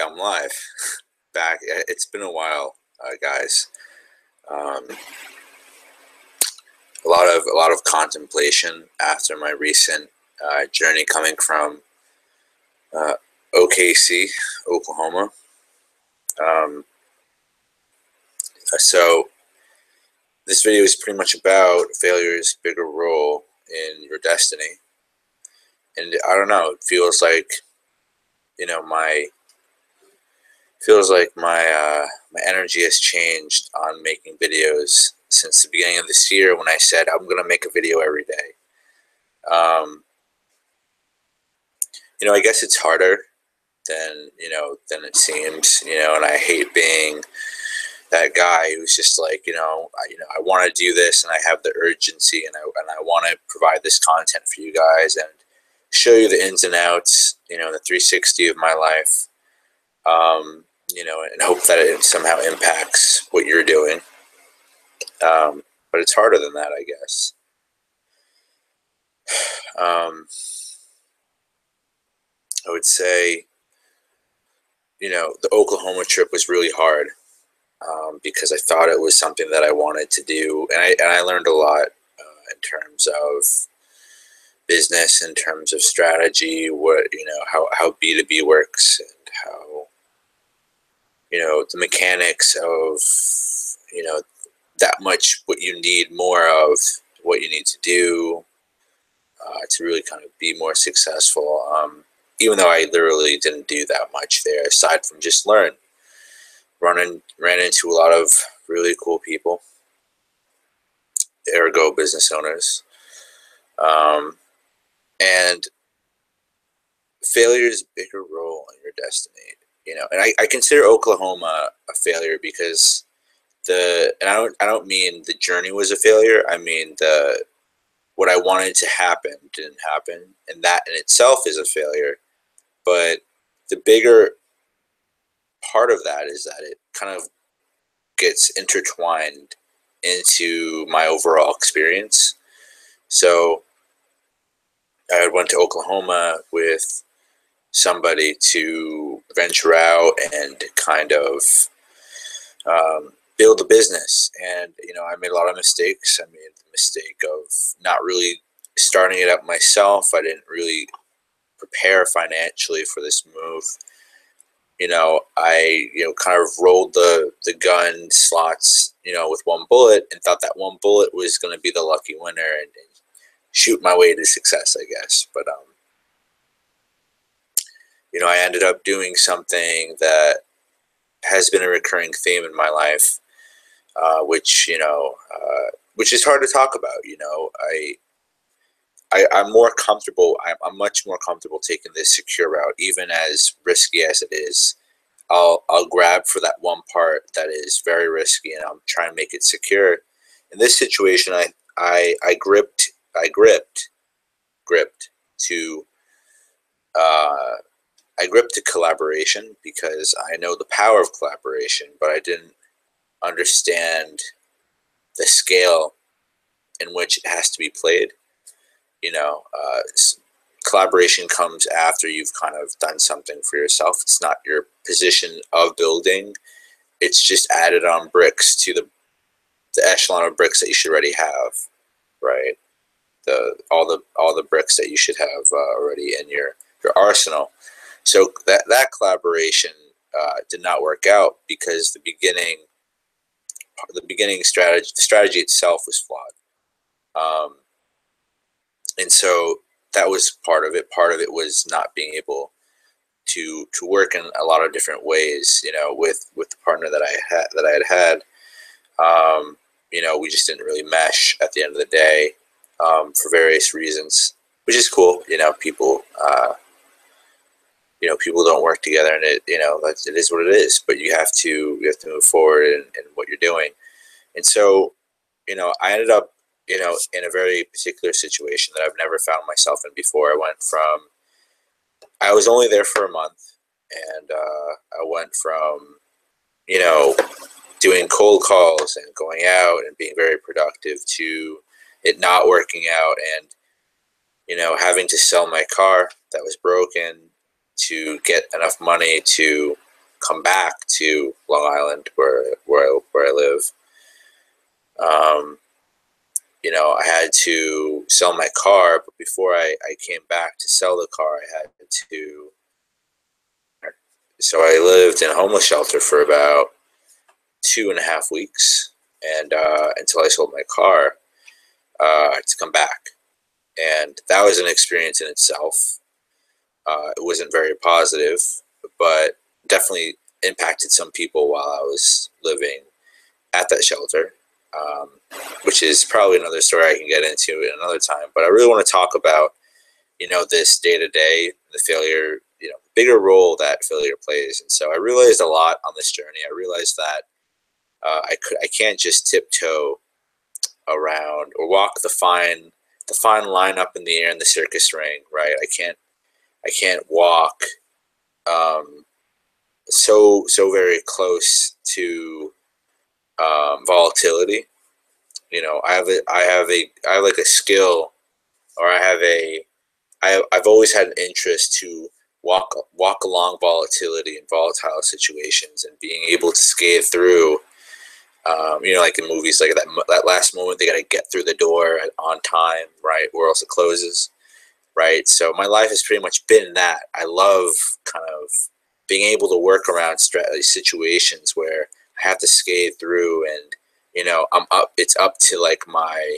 I'm live. Back. It's been a while, guys. A lot of contemplation after my recent journey coming from OKC, Oklahoma. So this video is pretty much about failure's bigger role in your destiny. And I don't know, it feels like, my energy has changed on making videos since the beginning of this year when I said I'm going to make a video every day. I guess it's harder than it seems, and I hate being that guy who's just like, I want to do this and I have the urgency and I want to provide this content for you guys and show you the ins and outs, the 360 of my life, and hope that it somehow impacts what you're doing. But it's harder than that, I guess. I would say, the Oklahoma trip was really hard because I thought it was something that I wanted to do, and I learned a lot in terms of business, in terms of strategy, how B2B works, and how the mechanics of that much what you need more of, what you need to do to really kind of be more successful. Even though I literally didn't do that much there, aside from just ran into a lot of really cool people, ergo business owners, and failure's bigger role in your destiny. And I consider Oklahoma a failure because and I don't mean the journey was a failure. I mean what I wanted to happen didn't happen, and that in itself is a failure. But the bigger part of that is that it kind of gets intertwined into my overall experience. So I went to Oklahoma with somebody to venture out and kind of build a business. And, I made a lot of mistakes. I made the mistake of not really starting it up myself. I didn't really prepare financially for this move. I kind of rolled the gun slots with one bullet and thought that one bullet was going to be the lucky winner and shoot my way to success, I guess. But I ended up doing something that has been a recurring theme in my life, which is hard to talk about. I'm more comfortable. I'm much more comfortable taking this secure route, even as risky as it is. I'll grab for that one part that is very risky, and I'm trying to make it secure. In this situation, I gripped to collaboration because I know the power of collaboration, but I didn't understand the scale in which it has to be played. Collaboration comes after you've kind of done something for yourself. It's not your position of building. It's just added on bricks to the echelon of bricks that you should already have, right? All the bricks that you should have already in your arsenal. So that collaboration did not work out because the beginning strategy, the strategy itself was flawed. And so that was part of it. Part of it was not being able to work in a lot of different ways, with the partner that I had. We just didn't really mesh at the end of the day, for various reasons, which is cool. People don't work together, and it is what it is. But you have to move forward in what you're doing. And so, I ended up, in a very particular situation that I've never found myself in before. I was only there for a month, and I went from, doing cold calls and going out and being very productive to it not working out and, having to sell my car that was broken to get enough money to come back to Long Island, where I live, you know, I had to sell my car. But before I came back to sell the car, I had to. So I lived in a homeless shelter for about 2.5 weeks, and until I sold my car to come back, and that was an experience in itself. It wasn't very positive, but definitely impacted some people while I was living at that shelter, um, which is probably another story I can get into in another time. But I really want to talk about, you know, this day to day, the failure, you know, bigger role that failure plays. And so I realized a lot on this journey. I realized that I can't just tiptoe around or walk the fine line up in the air in the circus ring, right? I can't walk um, so very close to volatility. You know, I have like a skill, or I've always had an interest to walk along volatility in volatile situations and being able to skate through. You know, like in movies, like that last moment they got to get through the door on time, right, or else it closes, right? So my life has pretty much been that. I love kind of being able to work around situations where I have to skate through, and you know, I'm up. It's up to like my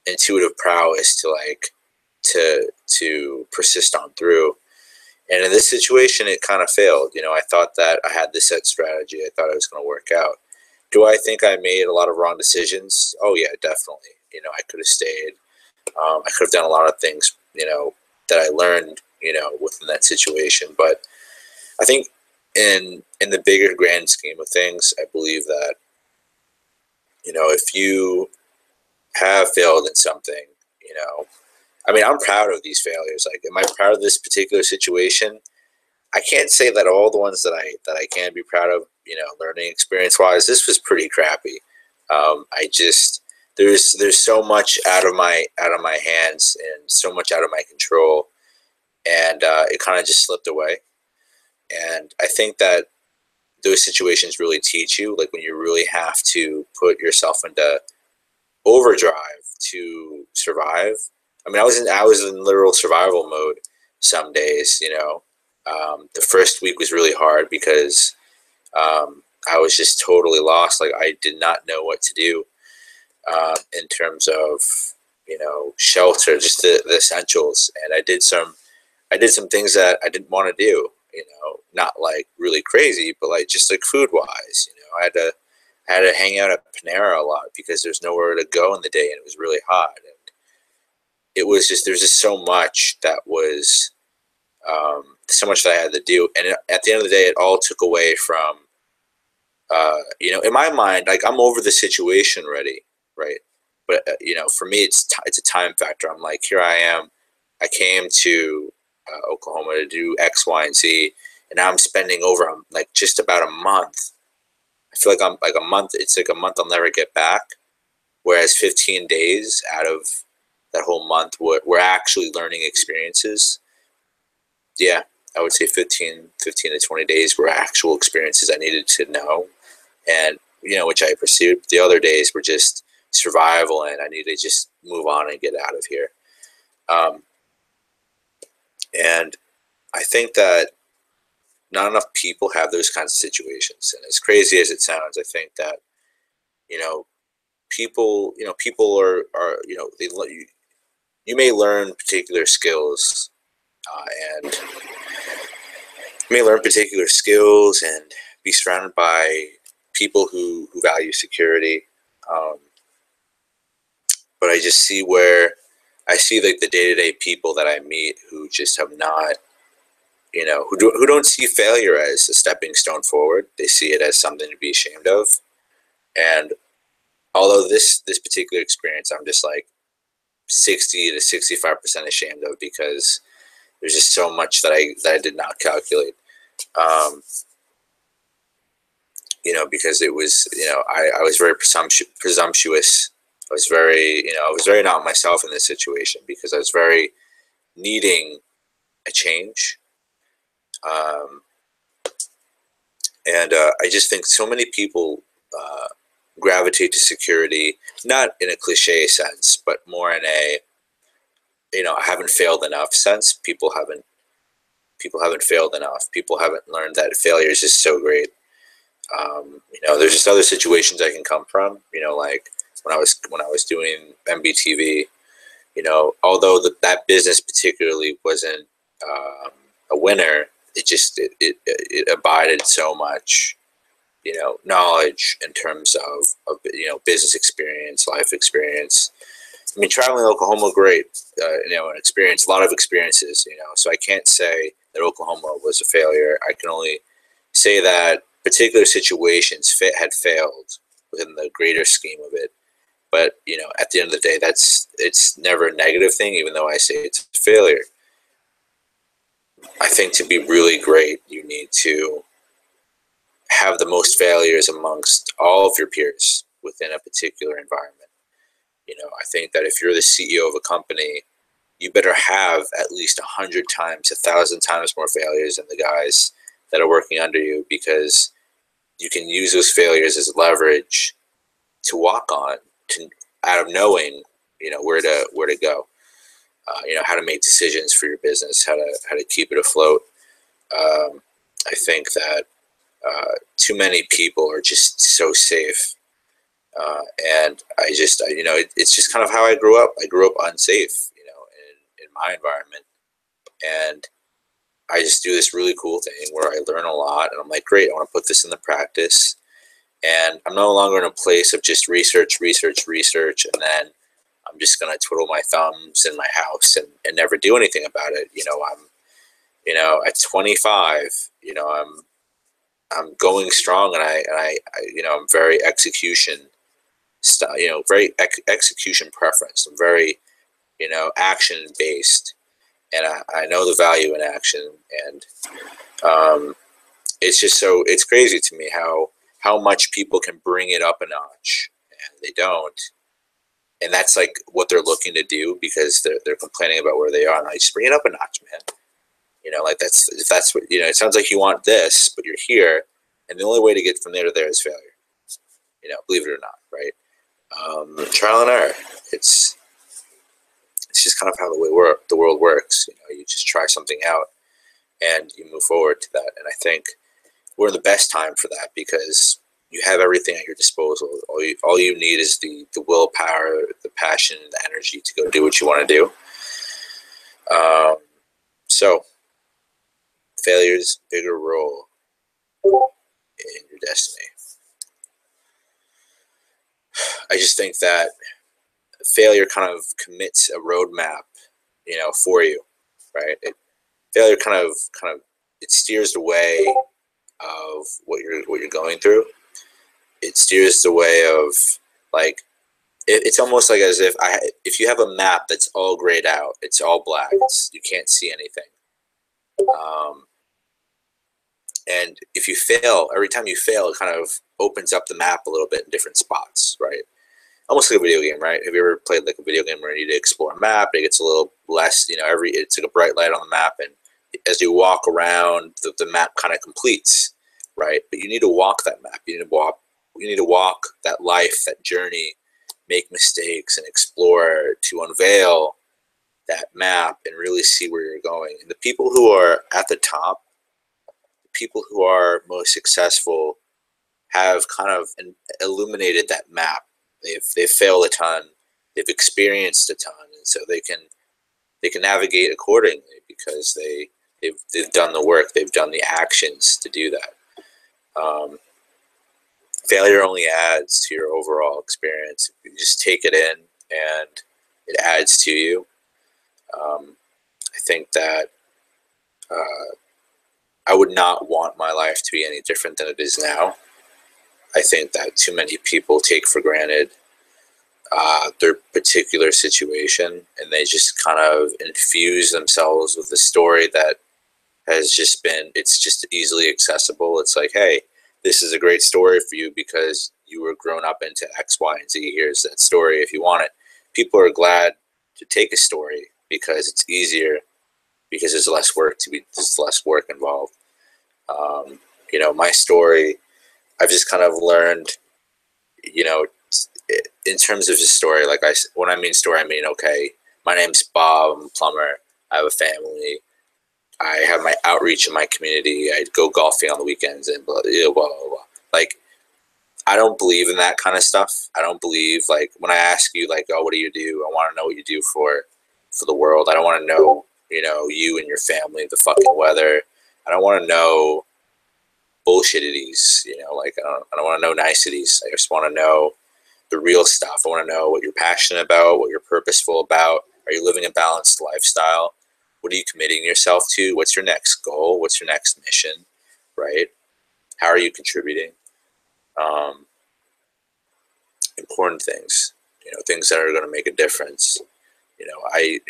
intuitive prowess to to persist on through. And in this situation, it kind of failed. You know, I thought that I had this set strategy. I thought it was going to work out. Do I think I made a lot of wrong decisions? Oh yeah, definitely. You know, I could have stayed. I could have done a lot of things, you know, that I learned, you know, within that situation. But I think in the bigger grand scheme of things, I believe that, you know, if you have failed in something, you know, I mean, I'm proud of these failures. Like, am I proud of this particular situation? I can't say that all the ones that I can be proud of, you know, learning experience wise. This was pretty crappy. I just there's so much out of my hands and so much out of my control, and it kind of just slipped away. And I think that those situations really teach you, like when you really have to put yourself into overdrive to survive. I mean, I was in literal survival mode some days. You know, the first week was really hard because I was just totally lost. Like I did not know what to do in terms of, you know, shelter, just the essentials. And I did some things that I didn't want to do. You know, not like really crazy, but like just like food wise. You know, I had to hang out at Panera a lot because there's nowhere to go in the day, and it was really hot. And it was just there's just so much that was so much that I had to do, and at the end of the day, it all took away from you know, in my mind, like I'm over the situation already, right? But you know, for me, it's a time factor. I'm like, here I am. I came to Oklahoma to do X, Y, and Z, and now I'm spending over like just about a month. I feel like I'm like a month. It's like a month I'll never get back. Whereas 15 days out of that whole month were actually learning experiences. Yeah, I would say 15 to 20 days were actual experiences I needed to know, and you know, which I pursued. The other days were just survival, and I needed to just move on and get out of here. Um, and I think that not enough people have those kinds of situations. And as crazy as it sounds, I think that, you know, people are you know, you may learn particular skills, and you may learn particular skills and be surrounded by people who value security. Um, but I just see where I see like the day-to-day people that I meet who just have not, you know, who don't see failure as a stepping stone forward. They see it as something to be ashamed of. And although this particular experience, I'm just like 60 to 65% ashamed of, because there's just so much that I did not calculate. You know, because it was, you know, I was very presumptuous. I was very, you know, I was very not myself in this situation because I was very needing a change. Um, And I just think so many people gravitate to security, not in a cliche sense, but more in a, I haven't failed enough sense. People haven't failed enough. People haven't learned that failure is just so great. There's just other situations I can come from. Like when I was doing MBTV. Although that business particularly wasn't a winner, it abided so much, knowledge in terms of business experience, life experience. I mean, traveling in Oklahoma, great, an experience, a lot of experiences, so I can't say that Oklahoma was a failure. I can only say that particular situations had failed within the greater scheme of it. But, at the end of the day, it's never a negative thing, even though I say it's a failure. I think to be really great, you need to have the most failures amongst all of your peers within a particular environment. I think that if you're the CEO of a company, you better have at least 100 times, 1,000 times more failures than the guys that are working under you, because you can use those failures as leverage to walk on, out of knowing, where to go, how to make decisions for your business, how to keep it afloat. I think that too many people are just so safe. And it's just kind of how I grew up. I grew up unsafe, in my environment. And I just do this really cool thing where I learn a lot, and I'm like, great, I want to put this into practice. And I'm no longer in a place of just research, and then I'm just going to twiddle my thumbs in my house and never do anything about it. At 25, I'm going strong, and I'm very execution style, very execution preference. I'm very, action based, and I know the value in action. And it's crazy to me how much people can bring it up a notch, and they don't. And that's like what they're looking to do, because they're complaining about where they are. And I just bring it up a notch, man. Like if that's what, it sounds like you want this, but you're here, and the only way to get from there to there is failure. Believe it or not, right? Trial and error. It's just kind of how the world works. You just try something out, and you move forward to that. And I think we're in the best time for that, because you have everything at your disposal. All you need is the willpower, the passion, the energy to go do what you want to do. So failure's bigger role in your destiny. I just think that failure kind of commits a roadmap, for you, right? Failure kind of it steers the way of what you're going through. It steers the way of, like, it's almost like as if you have a map that's all grayed out, it's all black, you can't see anything. And if you fail, every time you fail, it kind of opens up the map a little bit in different spots, right? Almost like a video game, right? Have you ever played like a video game where you need to explore a map? It gets a little less, it's like a bright light on the map, and as you walk around, the map kind of completes, right? But you need to walk that map. You need to walk that life, that journey, make mistakes, and explore to unveil that map and really see where you're going. And the people who are at the top, the people who are most successful, have kind of illuminated that map. They've failed a ton, they've experienced a ton, and so they can navigate accordingly, because they've done the work, they've done the actions to do that. Failure only adds to your overall experience. You just take it in, and it adds to you. I think that I would not want my life to be any different than it is now. I think that too many people take for granted their particular situation, and they just kind of infuse themselves with a story that has just been, it's just easily accessible. It's like, hey, this is a great story for you because you were grown up into X, Y, and Z. Here's that story if you want it. People are glad to take a story because it's easier, because there's less work involved. You know, my story, I've just kind of learned, you know, in terms of his story, like when I mean story, I mean, okay, my name's Bob, I'm a plumber, I have a family, I have my outreach in my community, I go golfing on the weekends and blah, blah, blah, blah. Like, I don't believe in that kind of stuff. I don't believe, like, when I ask you, like, oh, what do you do? I want to know what you do for the world. I don't want to know, you know, you and your family, the fucking weather. I don't want to know bullshitties, you know, like, I don't want to know niceties. I just want to know the real stuff. I want to know what you're passionate about, what you're purposeful about. Are you living a balanced lifestyle? What are you committing yourself to? What's your next goal? What's your next mission? Right? How are you contributing? Um, Important things, you know, things that are going to make a difference. You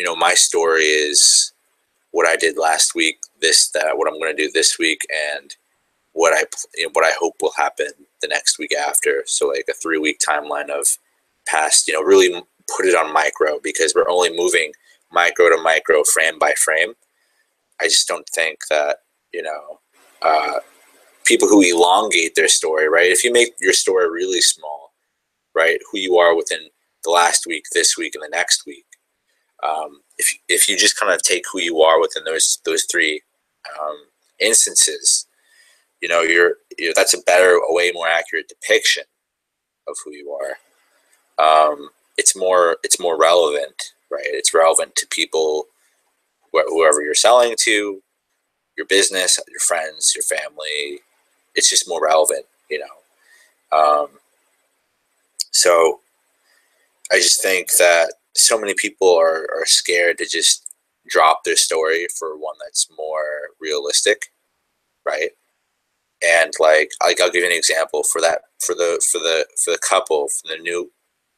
know, my story is what I did last week, what I'm going to do this week, and what I hope will happen the next week after. So like a 3-week timeline of past, you know, really put it on micro, because we're only moving micro to micro, frame by frame. I just don't think that, you know, people who elongate their story, right? If you make your story really small, right, who you are within the last week, this week, and the next week, if you just kind of take who you are within those 3 instances, you know, that's a better, a way more accurate depiction of who you are. It's more relevant, right? It's relevant to people, whoever you're selling to, your business, your friends, your family. It's just more relevant, you know. So I just think that so many people are scared to just drop their story for one that's more realistic, right? And like I'll give you an example for that, for the couple, for the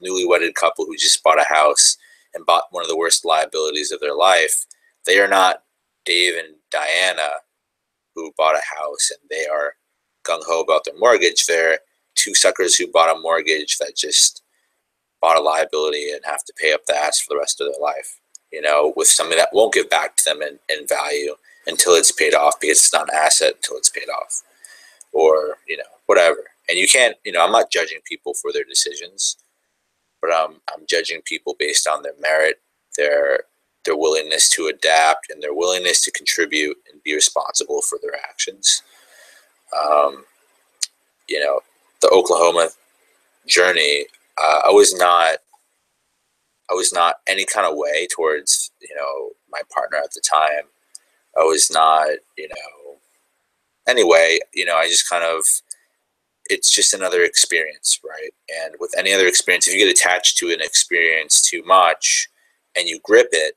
newly wedded couple who just bought a house and bought one of the worst liabilities of their life. They are not Dave and Diana, who bought a house and they are gung ho about their mortgage. They're two suckers who bought a mortgage that just bought a liability and have to pay up the ass for the rest of their life, you know, with something that won't give back to them in value until it's paid off, because it's not an asset until it's paid off, or, you know, whatever. And you can't, you know, I'm not judging people for their decisions, but I'm judging people based on their merit, their willingness to adapt, and their willingness to contribute and be responsible for their actions. You know, the Oklahoma journey, I was not any kind of way towards, you know, my partner at the time. I was not, you know, anyway, you know, I just kind of, it's just another experience, right? And with any other experience, if you get attached to an experience too much and you grip it,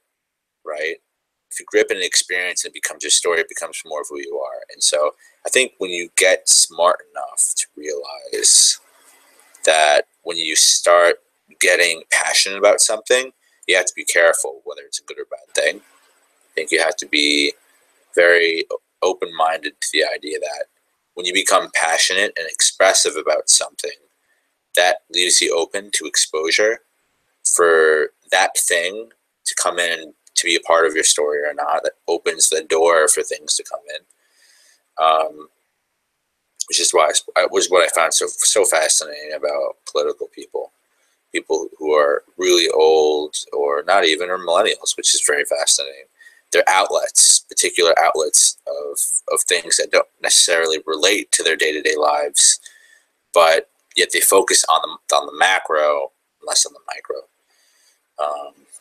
right? If you grip an experience and it becomes your story, it becomes more of who you are. And so I think when you get smart enough to realize that when you start getting passionate about something, you have to be careful whether it's a good or bad thing. I think you have to be very open-minded to the idea that when you become passionate and expressive about something, that leaves you open to exposure for that thing to come in to be a part of your story or not. That opens the door for things to come in, which is why was what I found so fascinating about political people who are really old or not even, or millennials, which is very fascinating. They're outlets, particular outlets of things that don't necessarily relate to their day-to-day lives, but yet they focus on the macro, less on the micro.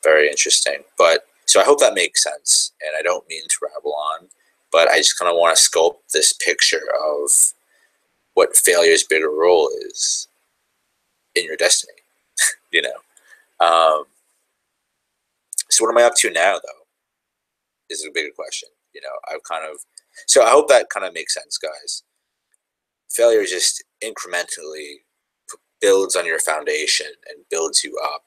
Very interesting. But so I hope that makes sense, and I don't mean to rabble on, but I just kind of want to sculpt this picture of what failure's bigger role is in your destiny, you know. So what am I up to now, though, is a bigger question. You know, so I hope that kind of makes sense, guys. Failure just incrementally builds on your foundation and builds you up.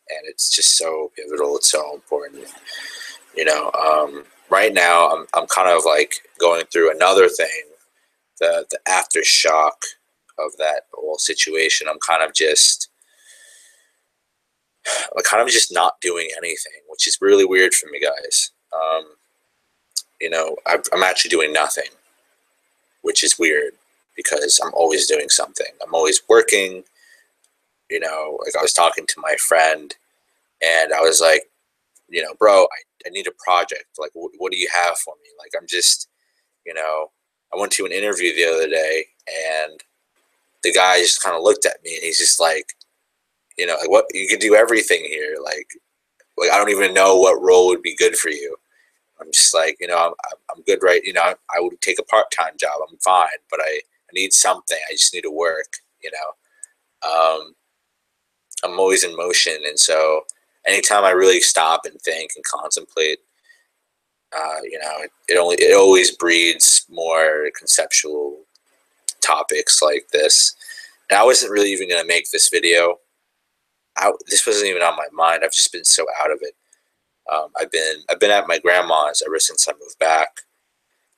And it's just so pivotal. It's so important. You know, right now I'm kind of like going through another thing, the aftershock of that whole situation. I'm kind of just not doing anything, which is really weird for me, guys. You know, I'm actually doing nothing. which is weird because I'm always doing something. I'm always working. You know, like I was talking to my friend and I was like, you know, bro, I need a project. Like, what do you have for me? Like, I'm just, you know, I went to an interview the other day and the guy just kind of looked at me and he's just like, you know, like, what, you can do everything here. Like I don't even know what role would be good for you. I'm just like, you know, I'm good, right? You know, I would take a part-time job. I'm fine, but I need something. I just need to work, you know. I'm always in motion. And so anytime I really stop and think and contemplate, you know, it always breeds more conceptual topics like this. And I wasn't really even going to make this video. This wasn't even on my mind. I've just been so out of it. I've been at my grandma's ever since I moved back.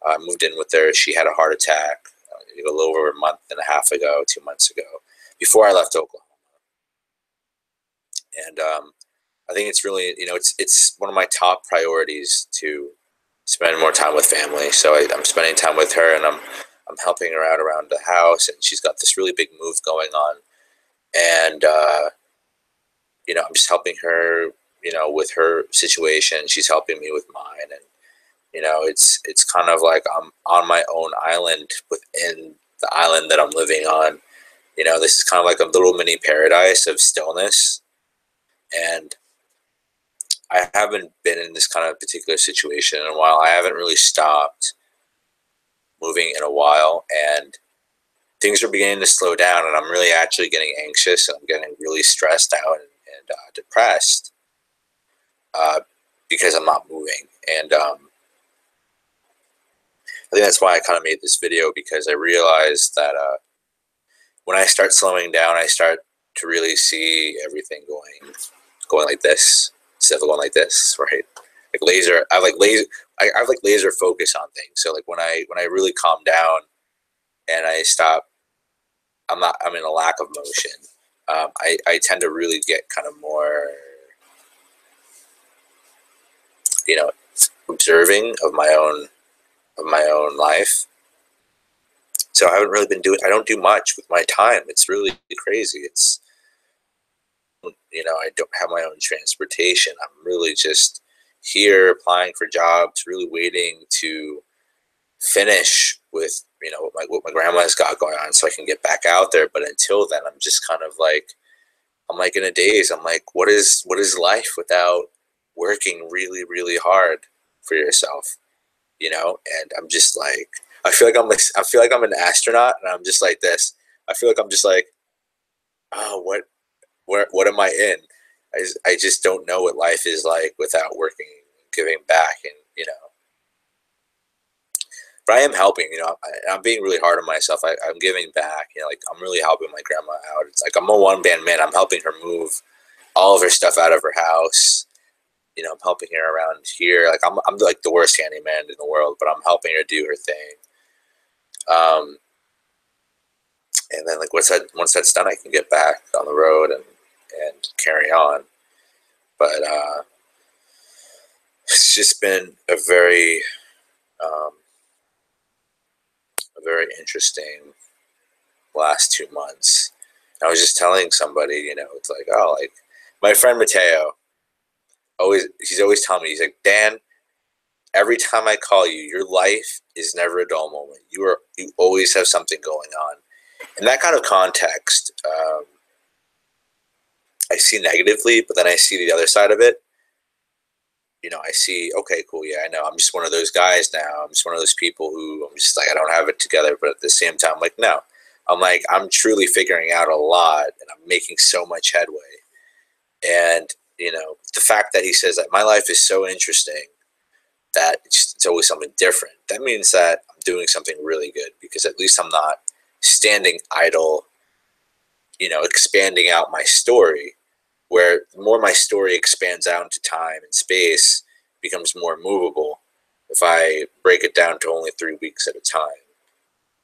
I moved in with her. She had a heart attack a little over a month and a half ago, 2 months ago, before I left Oklahoma. And I think it's really, you know, it's one of my top priorities to spend more time with family. So I'm spending time with her, and I'm helping her out around the house, and she's got this really big move going on, and you know, I'm just helping her, you know, with her situation. She's helping me with mine, and you know, it's kind of like I'm on my own island within the island that I'm living on. You know, this is kind of like a little mini paradise of stillness, and I haven't been in this kind of particular situation in a while. I haven't really stopped moving in a while, and things are beginning to slow down, and I'm really actually getting anxious, and I'm getting really stressed out and depressed because I'm not moving. And I think that's why I kind of made this video, because I realized that when I start slowing down, I start to really see everything going like this instead of going like this, right? Like laser, I have like laser focus on things. So like when I really calm down and I stop, I'm in a lack of motion. I tend to really get kind of more, you know, observing of my own life. So I haven't really been doing. I don't do much with my time. It's really crazy. It's, you know, I don't have my own transportation. I'm really just here applying for jobs, really waiting to finish with, you know, what my grandma's got going on so I can get back out there. But until then, I'm just kind of like, I'm like in a daze. I'm like, what is life without working really, really hard for yourself, you know? And I'm just like, I feel like I'm an astronaut, and I'm just like this. I feel like I'm just like, oh, what am I in? I just don't know what life is like without working, giving back, and you know. But I am helping, you know. I'm being really hard on myself. I'm giving back, you know. Like I'm really helping my grandma out. It's like I'm a one-man man. I'm helping her move all of her stuff out of her house. You know, I'm helping her around here. Like I'm like the worst handyman in the world, but I'm helping her do her thing. And then like once that's done, I can get back on the road and carry on. But it's just been um, a very interesting last 2 months. I was just telling somebody, you know, it's like, oh, like my friend Mateo, he's always telling me, he's like, Dan, every time I call you, your life is never a dull moment. You always have something going on. In that kind of context, I see negatively, but then I see the other side of it. You know, I see, okay, cool, yeah, I know. I'm just one of those guys now. I'm just one of those people who I'm just like, I don't have it together. But at the same time, I'm like, no. I'm like, I'm truly figuring out a lot, and I'm making so much headway. And, you know, the fact that he says that my life is so interesting that it's always something different, that means that I'm doing something really good, because at least I'm not standing idle, you know, expanding out my story, where the more my story expands out into time and space, becomes more movable if I break it down to only 3 weeks at a time.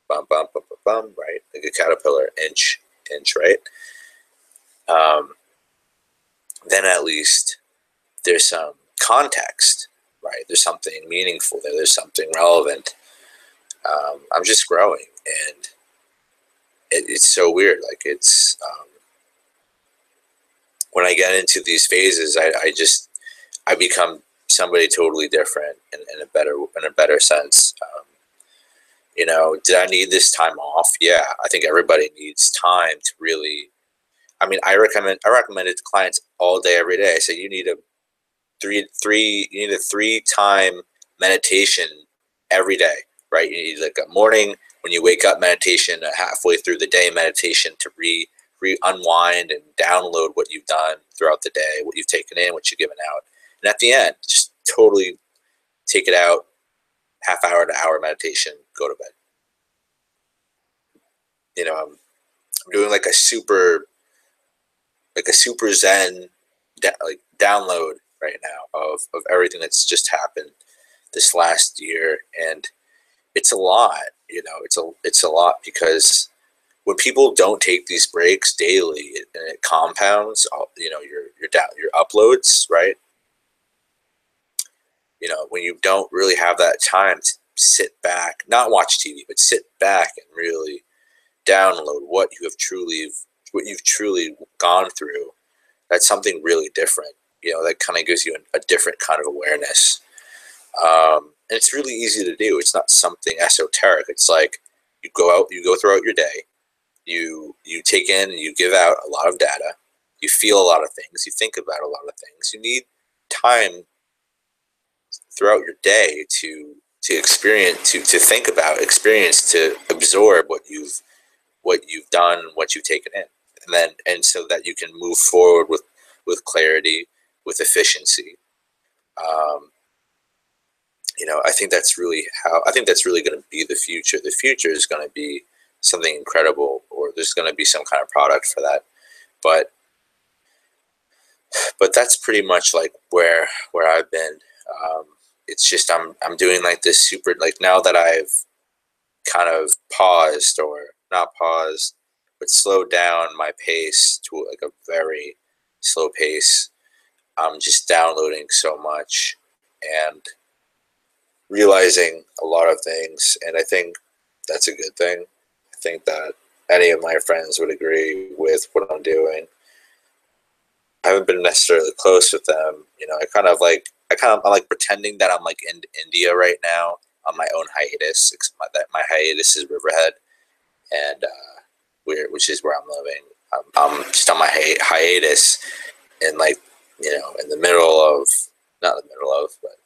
Bum, bum, bum, bum, bum, right? Like a caterpillar, inch, right? Then at least there's some context, right? There's something meaningful there. There's something relevant. I'm just growing, and it's so weird. Like it's when I get into these phases, I become somebody totally different in a better sense. You know, did I need this time off? Yeah, I think everybody needs time to really. I mean, I recommend it to clients all day, every day. I say you need a you need a 3-time meditation every day, right? You need like a morning when you wake up meditation, a halfway through the day meditation to unwind and download what you've done throughout the day, what you've taken in, what you've given out, and at the end, just totally take it out, half hour to hour meditation, go to bed. You know, I'm doing like a super zen like download right now of everything that's just happened this last year, and it's a lot. You know, it's a lot because when people don't take these breaks daily, and it compounds. You know, your uploads, right? You know, when you don't really have that time to sit back, not watch TV, but sit back and really download what you've truly gone through. That's something really different. You know, that kind of gives you a different kind of awareness. And it's really easy to do. It's not something esoteric. It's like you go throughout your day, you take in and you give out a lot of data, you feel a lot of things, you think about a lot of things. You need time throughout your day to experience, to think about, experience, to absorb what you've done, what you've taken in, and so that you can move forward with clarity, with efficiency. Um, you know, I think that's really going to be the future. The future is going to be something incredible, or there's going to be some kind of product for that. But that's pretty much like where I've been. It's just I'm doing like this super, like, now that I've kind of paused, or not paused, but slowed down my pace to like a very slow pace. I'm just downloading so much and realizing a lot of things, and I think that's a good thing. I think that any of my friends would agree with what I'm doing. I haven't been necessarily close with them. You know, I'm like pretending that I'm like in India right now on my own hiatus. My hiatus is Riverhead, and which is where I'm living. I'm just on my hiatus, in like, you know, in the middle of, not the middle of, but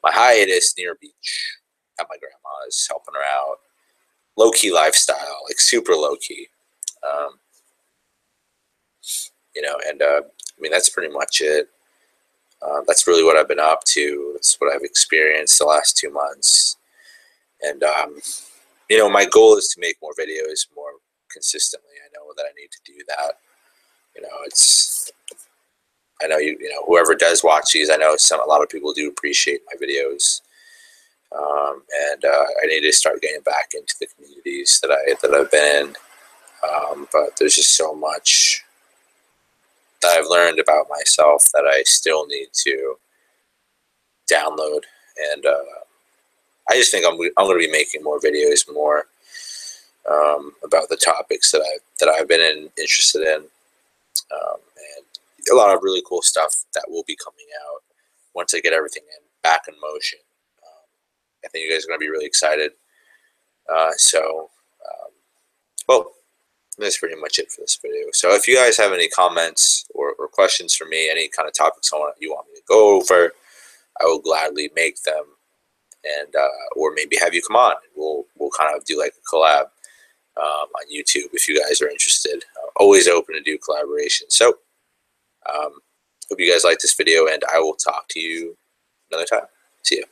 my hiatus near a beach at my grandma's, helping her out. Low key lifestyle, like super low key. Um, you know, and I mean, that's pretty much it. That's really what I've been up to. That's what I've experienced the last 2 months. And, you know, my goal is to make more videos more consistently. I know that I need to do that. You know, I know you know, whoever does watch these, I know a lot of people do appreciate my videos. And I need to start getting back into the communities that I've been in. But there's just so much that I've learned about myself that I still need to download, and I just think I'm going to be making more videos, more about the topics that I've been interested in, and a lot of really cool stuff that will be coming out once I get everything back in motion. I think you guys are going to be really excited. Well, that's pretty much it for this video. So if you guys have any comments or questions for me, any kind of topics you want me to go over, I will gladly make them, and or maybe have you come on. We'll kind of do like a collab on YouTube if you guys are interested. Always open to do collaboration. So hope you guys like this video, and I will talk to you another time. See ya.